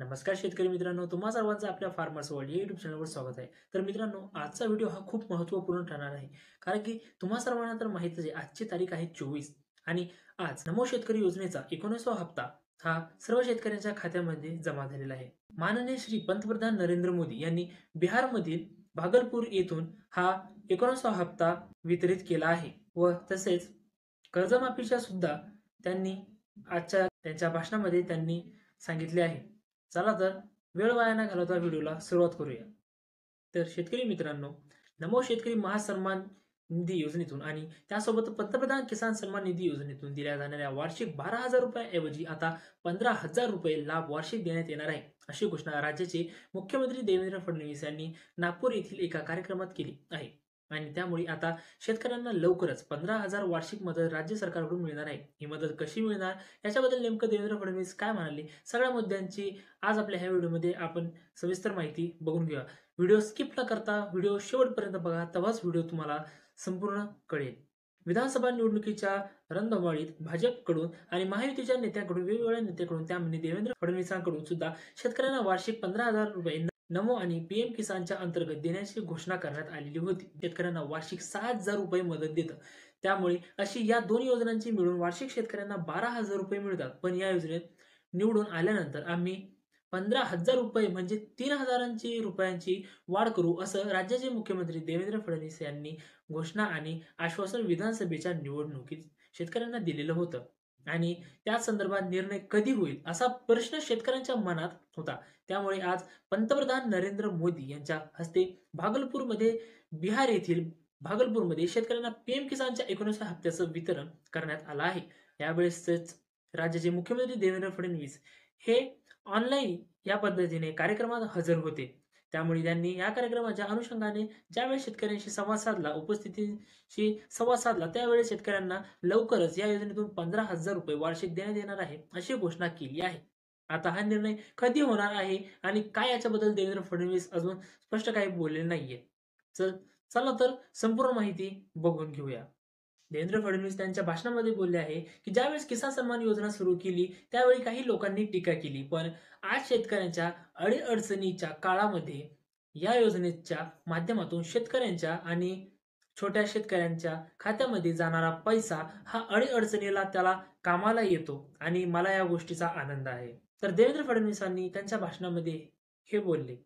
नमस्कार शेतकरी मित्रांनो, तुम्हा सर्वांचं आपल्या फार्मर्स वर्ल्ड या युट्यूब चॅनलवर स्वागत आहे। तर मित्रांनो, आजचा व्हिडिओ हा खूप महत्त्वपूर्ण ठरणार आहे, कारण की तुम्हा सर्वांना तर माहितच आहे, आजची तारीख आहे 24 आणि आज नमो शेतकरी योजनेचा 19वा हप्ता हा सर्व शेतकऱ्यांच्या खात्यामध्ये जमा झालेला आहे। माननीय श्री पंतप्रधान नरेंद्र मोदी यांनी बिहारमधील भागलपूर येथून हा 19वा हप्ता वितरित केला आहे व तसेच कर्जमाफीच्या सुद्धा त्यांनी आजच्या त्यांच्या भाषणामध्ये त्यांनी सांगितले आहे। चला तर वेळ वाया न घालवता व्हिडिओला सुरुवात करूया। तर शेतकरी मित्रांनो, नमो शेतकरी महासन्मान निधी योजनेतून आणि त्यासोबत पंतप्रधान किसान सन्मान निधी योजनेतून दिल्या जाणाऱ्या वार्षिक 12,000 रुपयांऐवजी आता 15,000 रुपये लाभ वार्षिक देण्यात येणार आहे, अशी घोषणा राज्याचे मुख्यमंत्री देवेंद्र फडणवीस यांनी नागपूर येथील एका कार्यक्रमात केली आहे। आणि त्यामुळे आता शेतकऱ्यांना लवकरच 15,000 वार्षिक मदत राज्य सरकारकडून मिळणार आहे। ही मदत कशी मिळणार याच्याबद्दल नेमकं देवेंद्र फडणवीस काय म्हणाले, सगळ्या मुद्द्यांची आज आपल्या ह्या व्हिडिओमध्ये आपण सविस्तर माहिती बघून घेऊया। व्हिडिओ स्किप न करता व्हिडिओ शेवटपर्यंत बघा, तेव्हाच व्हिडिओ तुम्हाला संपूर्ण कळेल। विधानसभा निवडणुकीच्या रणधुमाळीत भाजपकडून आणि महायुतीच्या नेत्यांकडून वेगवेगळ्या नेत्यांकडून त्यामध्ये देवेंद्र फडणवीसांकडून सुद्धा शेतकऱ्यांना वार्षिक 15,000 रुपये नमो आणि पीएम किसानच्या अंतर्गत देण्याची घोषणा करण्यात आलेली होती। शेतकऱ्यांना वार्षिक 6,000 रुपये मदत देतं। त्यामुळे अशी या दोन योजनांची मिळून वार्षिक शेतकऱ्यांना 12,000 रुपये मिळतात। पण या योजनेत निवडून आल्यानंतर आम्ही 15,000 रुपये म्हणजे 3,000 रुपयांची वाढ करू, असं राज्याचे मुख्यमंत्री देवेंद्र फडणवीस यांनी घोषणा आणि आश्वासन विधानसभेच्या निवडणुकीत शेतकऱ्यांना दिलेलं होतं। आणि त्या संदर्भात निर्णय कधी होईल असा प्रश्न शेतकऱ्यांच्या मनात होता। त्यामुळे आज पंतप्रधान नरेंद्र मोदी यांच्या हस्ते बिहार येथील भागलपूरमध्ये शेतकऱ्यांना पीएम किसानच्या 19व्या हप्त्याचं वितरण करण्यात आलं आहे। यावेळेसच राज्याचे मुख्यमंत्री देवेंद्र फडणवीस हे ऑनलाईन या पद्धतीने कार्यक्रमात हजर होते। त्यामुळे त्यांनी या कार्यक्रमाच्या अनुषंगाने ज्यावेळेस शेतकऱ्यांशी संवाद साधला, उपस्थितीशी संवाद साधला, त्यावेळेस शेतकऱ्यांना लवकरच या योजनेतून 15,000 रुपये वार्षिक देण्यात येणार आहे, अशी घोषणा केली आहे। आता हा निर्णय कधी होणार आहे आणि काय याच्याबद्दल देवेंद्र फडणवीस अजून स्पष्ट काही बोललेले नाहीये। चला तर संपूर्ण माहिती बघून घेऊया। देवेंद्र फडणवीस त्यांच्या भाषणामध्ये बोलले आहे, की ज्यावेळेस किसान सन्मान योजना सुरू केली त्यावेळी काही लोकांनी टीका केली, पण आज शेतकऱ्यांच्या अडीअडचणीच्या काळामध्ये या योजनेच्या माध्यमातून शेतकऱ्यांच्या आणि छोट्या शेतकऱ्यांच्या खात्यामध्ये जाणारा पैसा हा अडीअडचणीला त्याला कामाला येतो आणि मला या गोष्टीचा आनंद आहे। तर देवेंद्र फडणवीसांनी त्यांच्या भाषणामध्ये हे बोलले।